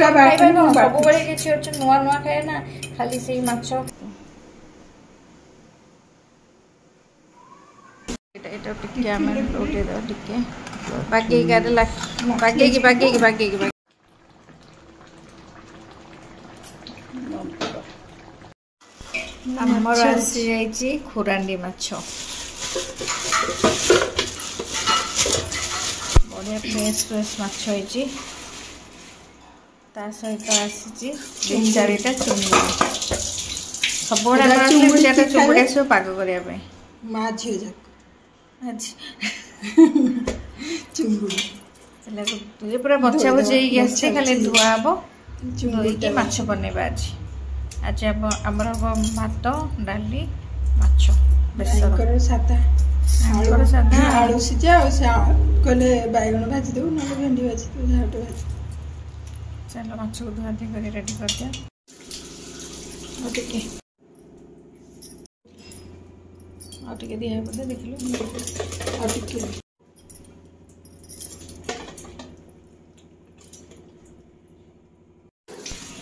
सब बड़े किसी अच्छे नुआ नुआ खाए ना खाली से माछ এটা টিকে আমি উঠে দাও টিকে বাকি গারে বাকি ଆମର ଆସିଯାଇଛି ଖୁରାଣ୍ଡି ମାଛ ବଢ଼ିଆ ଫ୍ରେଶ୍ ମାଛ ହେଇଛି ତା ସହିତ ଆସିଛି ତିନି ଚାରିଟା ଚୁଙ୍ଗୁଡ଼ି ସବୁବେଳେ ଆମର ଚୁଙ୍ଗୁଡ଼ି ଆସିବ ପାଗ କରିବା ପାଇଁ ମା ଝିଅ ଯାକ ଚୁଙ୍ଗୁଡ଼ି ହେଲେ ପୁରା ବଛା ବଛି ହେଇକି ଆସିଛି ଖାଲି ଧୁଆ ହବ ଧୋଇକି ମାଛ ବନେଇବା ଆଜି ଆମର ହବ ଭାତ ଡାଲି ମାଛ ବେସର ସାଧା ଆଳୁ ସିଝା ଆଉ ସେ କହିଲେ ବାଇଗଣ ଭାଜି ଦେବୁ ନହେଲେ ଭେଣ୍ଡି ଭାଜି ଦେବୁ ଯାହା ଗୋଟେ ଭାଜି ଚାଲ ମାଛକୁ ଧୁଆଧୁଇ କରି ରେଡ଼ି କରିଦିଅ ଆଉ ଟିକେ ଦିଆ ବୋଧେ ଦେଖିଲୁ ଆଉ ଟିକେ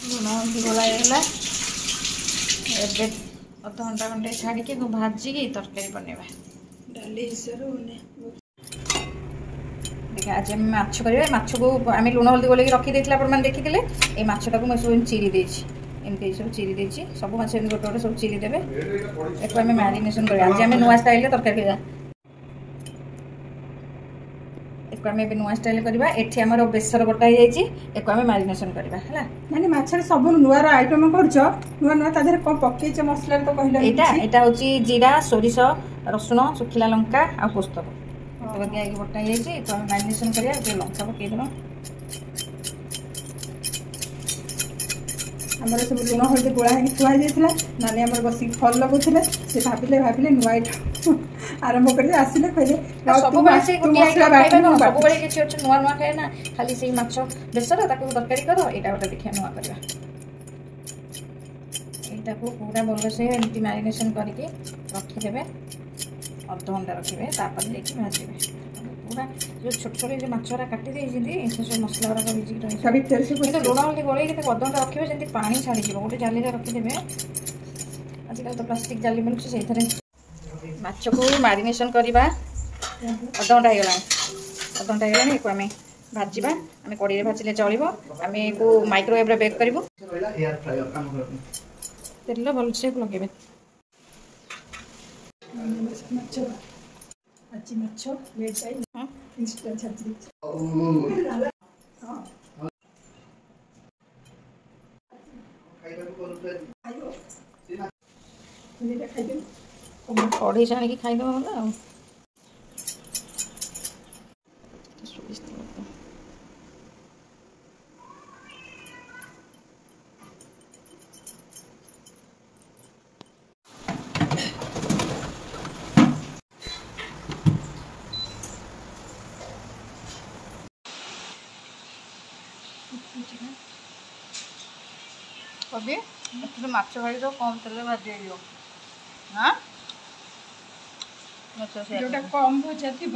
ଲୁଣ ହଳଦୀ ଗୋଳା ହେଇଗଲା ଏବେ ଅଧଘଣ୍ଟା ଘଣ୍ଟେ ଛାଡ଼ିକି ଭାଜିକି ତରକାରୀ ବନେଇବା ଡାଲି ହିସାବରେ ଦେଖ ଆଜି ଆମେ ମାଛ କରିବା ମାଛକୁ ଆମେ ଲୁଣ ହଳଦୀ ଗୋଳେଇକି ରଖିଦେଇଥିଲେ ଆପଣମାନେ ଦେଖିଥିଲେ ଏଇ ମାଛଟାକୁ ମୁଁ ସବୁ ଚିରି ଦେଇଛି ଏମିତି ସବୁ ଚିରି ଦେଇଛି ସବୁ ମାଛ ଏମିତି ଗୋଟେ ଗୋଟେ ସବୁ ଚିରି ଦେବେ ଏକୁ ଆମେ ମ୍ୟାରିନେସନ୍ କରିବା ଆଜି ଆମେ ନୂଆ ଷ୍ଟାଇଲ୍ରେ ତରକାରୀ କରିବା ଏକୁ ଆମେ ଏବେ ନୂଆ ଷ୍ଟାଇଲ୍ କରିବା ଏଠି ଆମର ବେସର ବଟା ହେଇଯାଇଛି ଏକୁ ଆମେ ମ୍ୟାରିନେସନ୍ କରିବା ହେଲା ମାନେ ମାଛରେ ସବୁ ନୂଆର ଆଇଟମ୍ କରୁଛ ନୂଆ ନୂଆ ତା ଦେହରେ କ'ଣ ପକେଇଛ ମସଲାରେ ତ କହିଲ ଏଇଟା ହେଉଛି ଜିରା ସୋରିଷ ରସୁଣ ଶୁଖିଲା ଲଙ୍କା ଆଉ ପୋସ୍ତକ ଦିଆକି ବଟା ହେଇଯାଇଛି ଏକୁ ଆମେ ମ୍ୟାରିନେସନ୍ କରିବା ଟିକେ ଲଙ୍କା ପକେଇଦେବା ଆମର ସବୁ ଲୁଣ ହଳଦୀ ଗୋଳା ହେଇକି ଥୁଆ ହେଇଯାଇଥିଲା ନାନୀ ଆମର ବସିକି ଫଲ୍ ଲଗାଉଥିଲେ ସେ ଭାବିଲେ ନୂଆ ଆଇଟମ୍ ଆରମ୍ଭ କରିକି ଆସିଲେ କହିଲେ ସବୁବେଳେ କିଛି ଅଛି ନୂଆ ନୂଆ ଖାଏ ନା ଖାଲି ସେଇ ମାଛ ବେସର ତାକୁ ତରକାରୀ କର ଏଇଟା ଗୋଟେ ଦେଖିବା ନୂଆ କରିବା ଏଇଟାକୁ ପୁରା ଭଲସେ ଏମିତି ମ୍ୟାରିନେସନ୍ କରିକି ରଖିଦେବେ ଅଧଘଣ୍ଟା ରଖିବେ ତାପରେ ଯାଇକି ଭାଜିବେ ପୁରା ଯେଉଁ ଛୋଟ ଛୋଟ ଯେଉଁ ମାଛଗୁଡ଼ା କାଟି ଦେଇଛନ୍ତି ଏଥିରେ ସବୁ ମସଲା ଗୁଡ଼ାକ ଭିଜିକି ରହିଛି ଲୁଣ ହଳଦୀ ଗୋଳେଇକି ତାକୁ ଅଧଘଣ୍ଟା ରଖିବେ ଯେମିତି ପାଣି ଛାଡ଼ିଯିବ ଗୋଟେ ଜାଲିରେ ରଖିଦେବେ ଆଜିକାଲି ତ ପ୍ଲାଷ୍ଟିକ୍ ଜାଲି ମିଳୁଛି ସେଇଥିରେ ମାଛକୁ ମ୍ୟାରିନେସନ୍ କରିବା ଅଧଘଣ୍ଟା ହେଇଗଲାଣି ଏକୁ ଆମେ ଭାଜିବା ଆମେ କଡ଼େଇରେ ଭାଜିଲେ ଚଳିବ ଆମେ ଏକୁ ମାଇକ୍ରୋୱେଭ୍ରେ ବେକ୍ କରିବୁ ତେଲ ଭଲସେ ଲଗେଇବେ ମାଛ ଲେଟ୍ ପାଇ ଇନଷ୍ଟା ଛାଡ଼ି ଦେଇଛି କଢ଼େଇ ଛାଣିକି ଖାଇଦେବା ଭଲ ଆଉ कभी एक्चुअली माछ भाजी तो कम तेल भाजी हाँ कम भजा थी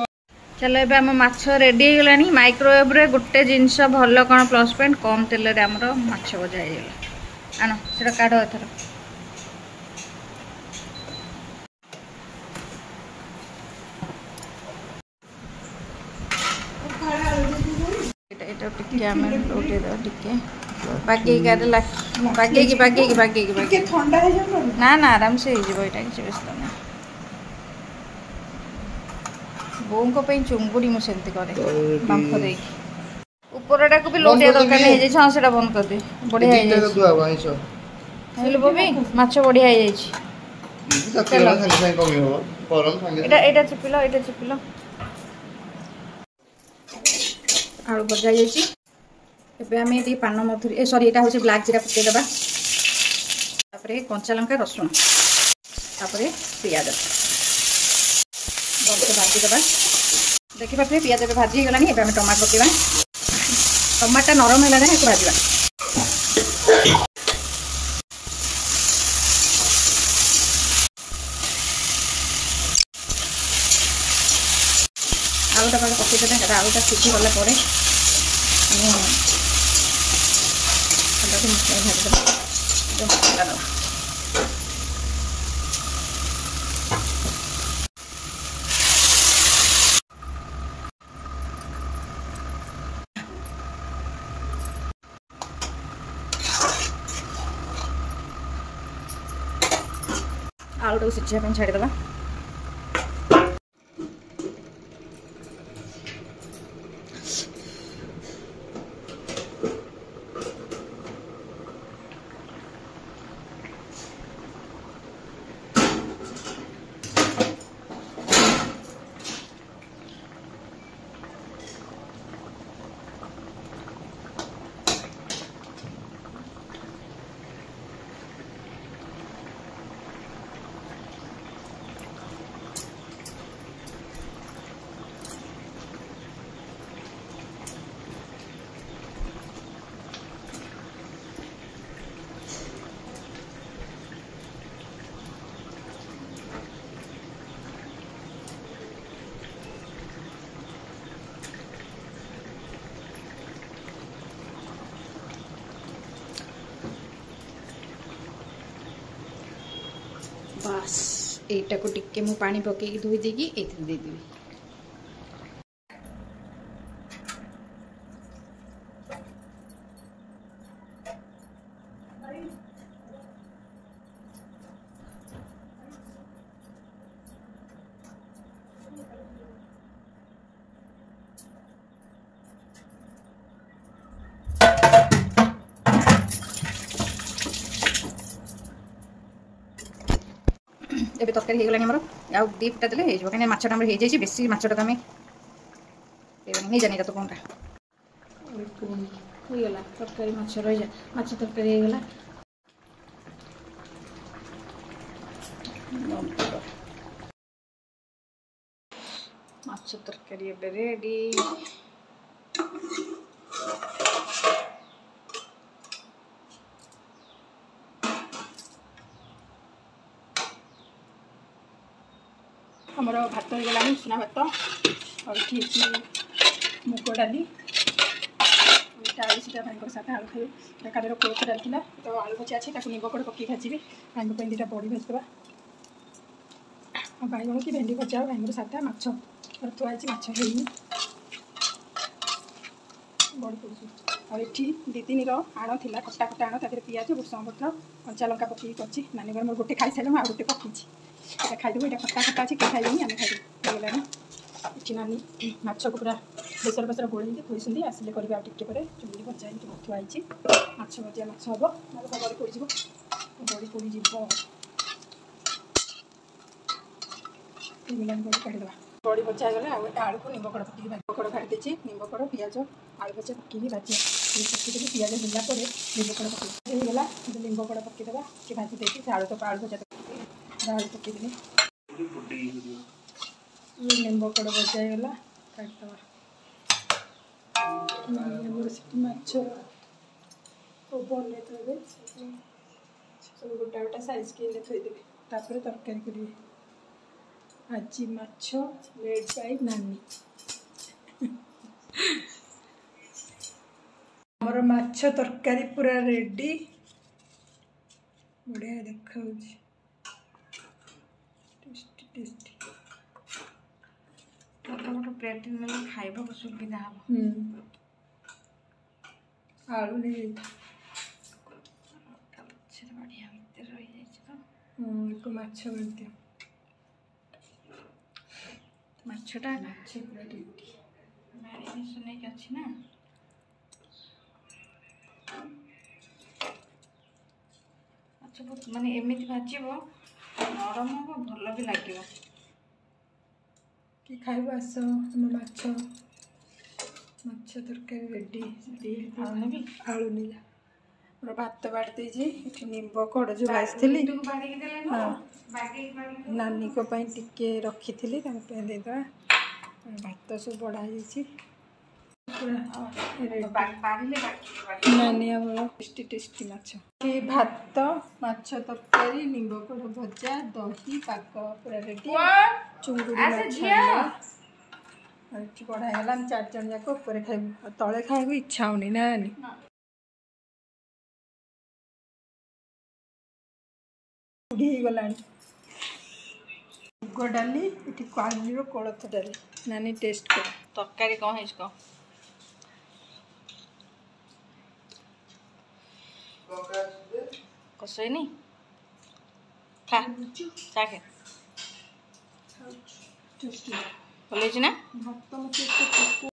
चलो एबे आम माछ रेडी हो गलानी माइक्रोवेव रे गोटे जिनस भल कौन प्लस पॉइंट कम तेल रे आमर माछ भजा हो गला आन सेटा काढ़ एथर एटा टिके आम उठे दो टिके बाकी ठंडा है ना ना आराम से हो किसी व्यस्त ना बों को चुंगुड़ी मुझे करे बांफ दे ऊपरटा को भी लोटिया दरकार नहीं हाँ से बंद कर दे बढ़िया भी माछ बढ़िया चिपिल आलू भजा आम ये पान मधुरी सॉरी यहाँ हूँ ब्लैक जीरा पकईदबा कंचा लंका रसुण पियाज भलसे भाजीदबा देखिए पियाज भाजी गलानी आम टमाटो पकेबा टमाटा नरम है भाजा आलूटा पकईदे आलूटा सिझी गला ମସଲାକୁ ମିଶାଇ ଭାଜିଦେବା। ମସଲା ଦେବା। ଆଳୁଟାକୁ ସିଝିବା ପାଇଁ ଛାଡ଼ିଦେବା। बास एटा को टिके मु पानी पके धोई देगी एथि दे देबी। ଏବେ ତରକାରୀ ହେଇଗଲାଣି ଆମର ଆଉ ଦି ଫୁଟା ଦେଲେ ହେଇଯିବ କାହିଁକିନା ମାଛଟା ଆମର ହେଇଯାଇଛି ବେଶୀ ମାଛଟା ଆମେ ନେଇଯାନି ତ କ'ଣଟା ହେଇଗଲା ତରକାରୀ ମାଛ ରହିଯା ମାଛ ତରକାରୀ ହେଇଗଲା। ମାଛ ତରକାରୀ ଏବେ ରେଡି। ଆମର ଭାତ ହେଇଗଲାଣି ଉଷୁନା ଭାତ ଆଉ ଏଠି ମୁଗ ଡାଲି ଆଳୁ ସିଟା ଭାଇଙ୍କର ସାଧା ଆଳୁ ଖାଇବେ କାଲିର କୋଳଥ ଡାଲି ଥିଲା ତ ଆଳୁ ଭଜା ଅଛି ତାକୁ ନିମ୍ବ କଡ଼ ପକେଇ ଭାଜିବି ଭାଇଙ୍କ ପାଇଁ ଦୁଇଟା ବଡ଼ି ଭାଜିଦେବା ଆଉ ବାଇଗଣ କି ଭେଣ୍ଡି ଭଜା ଭାଇଙ୍କର ସାଧା ମାଛ ଥୁଆ ହେଇଛି ମାଛ ହେଇନି ବଡ଼ି ପଡ଼ୁଛି ଆଉ ଏଠି ଦୁଇ ତିନିର ଆଣ ଥିଲା ଖଟା ଖଟା ଆଣ ତା ଦେହରେ ପିଆଜ ଭୃଷଙ୍ଗ ପତ୍ର କଞ୍ଚା ଲଙ୍କା ପକେଇକି କରିଛି ନାନୀଙ୍କର ମୋର ଗୋଟେ ଖାଇସାରିଲେ ମୁଁ ଆଉ ଗୋଟେ ପକେଇଛି এটা ଖାଇଦେବୁ ଏଇଟା ଖଟା ଖଟା ଅଛି କିଏ ଖାଇବେନି ଆମେ ଖାଇଦେବୁ ହେଇଗଲାଣି। ଏଠି ନାନୀ ମାଛକୁ ପୁରା ବେସର ବେସର ଗୋଳେଇକି ଥୋଇଛନ୍ତି ଆସିଲେ କରିବେ ଆଉ ଟିକେ ପରେ ଚୁଲି ଭଜା ହେଇକି ଥୁଆ ହେଇଛି ମାଛ ଭଜା ମାଛ ହେବ ନହେଲେ ବଡ଼ି ପୋଡ଼ିଯିବ ବଡ଼ି ପୋଡ଼ିଯିବ ହେଇଗଲାଣି ବଡ଼ି କାଢ଼ିଦେବା ବଡ଼ି ଭଜା ହେଇଗଲେ ଆଉ ଗୋଟେ ଆଳୁକୁ ନିମ୍ବ କଡ଼ ପକେଇକି ନିମ୍ବ କଡ଼ କାଢ଼ି ଦେଇଛି ନିମ୍ବ କଡ଼ ପିଆଜ ଆଳୁ ଭଜା ପକେଇକି ଭାଜିବା ପକେଇଦେବି ପିଆଜ ହେଲା ପରେ ନିମ୍ବ କଡ଼ ପକେଇ ହେଇଗଲା ନିମ୍ବ କଡ଼ ପକେଇଦେବା କି ଭାଜି ଦେଇକି ସେ ଆଳୁ ଭଜା ଆଳୁ ପକେଇଦେଲି ଲେମ୍ବୁ କଡ଼ ଭଜା ହେଇଗଲା କାଟିଦେବା ଆମର ସେଠି ମାଛ ବନେଇଦେବେ ସବୁ ଗୋଟା ଗୋଟା ସାଇଜ୍ କିଲେ ଥୋଇଦେବେ ତାପରେ ତରକାରୀ କରିବେ ଆଜି ମାଛ ମେଡ୍ ବାଇ ନାନୀ ଆମର ମାଛ ତରକାରୀ ପୁରା ରେଡି ବଢ଼ିଆ ଦେଖାଉଛି टेस्टी टेस्टी ଗୋଟେ ପ୍ଲେଟ୍ ନେଲେ ଖାଇବାକୁ ସୁବିଧା ହେବ ଆଳୁ ନେଇଯାଇଥା ବଢ଼ିଆ ଭିତରେ ରହିଯାଇଛି ତ ଏକ ମାଛ ମଧ୍ୟ ମାଛଟା ମାଛ ପୁରା ରେଡି ମ୍ୟାରିନେସନ୍ ହେଇକି ଅଛି ନା ମାଛ ମାନେ ଏମିତି ଭାଜିବ ନରମ ହେବ ଭଲ ବି ଲାଗିବ କି ଖାଇବ ଆସ ଆମ ମାଛ ତରକାରୀ ରେଡି ଆଳୁ ନେଇଯା ମୋର ଭାତ ବାଢ଼ି ଦେଇଛି ଏଠି ନିମ୍ବ କଡ଼ ଯେଉଁ ଭାଜିଥିଲି ନାନୀଙ୍କ ପାଇଁ ଟିକେ ରଖିଥିଲି ତାଙ୍କ ପାଇଁ ଦେଇଦେବା ଭାତ ସବୁ ବଢ଼ା ହେଇଯାଇଛି ନାନୀ ଆମର ଟେଷ୍ଟି ଟେଷ୍ଟି ମାଛ ଭାତ ମାଛ ତରକାରୀ ନିମ୍ବ କଡ଼ ଭଜା ଦହି ପାଗ ପୁରା ରେଡି ଚୁଙ୍ଗୁଡ଼ି ମାଛ ଏଠି ବଢ଼ା ହେଇଗଲା ଆମେ 4 ଜଣ ଯାକ ଉପରେ ଖାଇବୁ ଆଉ ତଳେ ଖାଇବାକୁ ଇଚ୍ଛା ହଉନି ନା ନାନୀ ବୁଢ଼ୀ ହେଇଗଲାଣି। ମୁଗ ଡାଲି ଏଠି କାଲିର କୋଳଥ ଡାଲି ନାନୀ ଟେଷ୍ଟ କର। ତରକାରୀ କ'ଣ ହେଇଛି କହ? କଷେଇନି ଖା ଚାଖେ ଭଲ ହେଇଛି ନା? ଭାତ ମତେ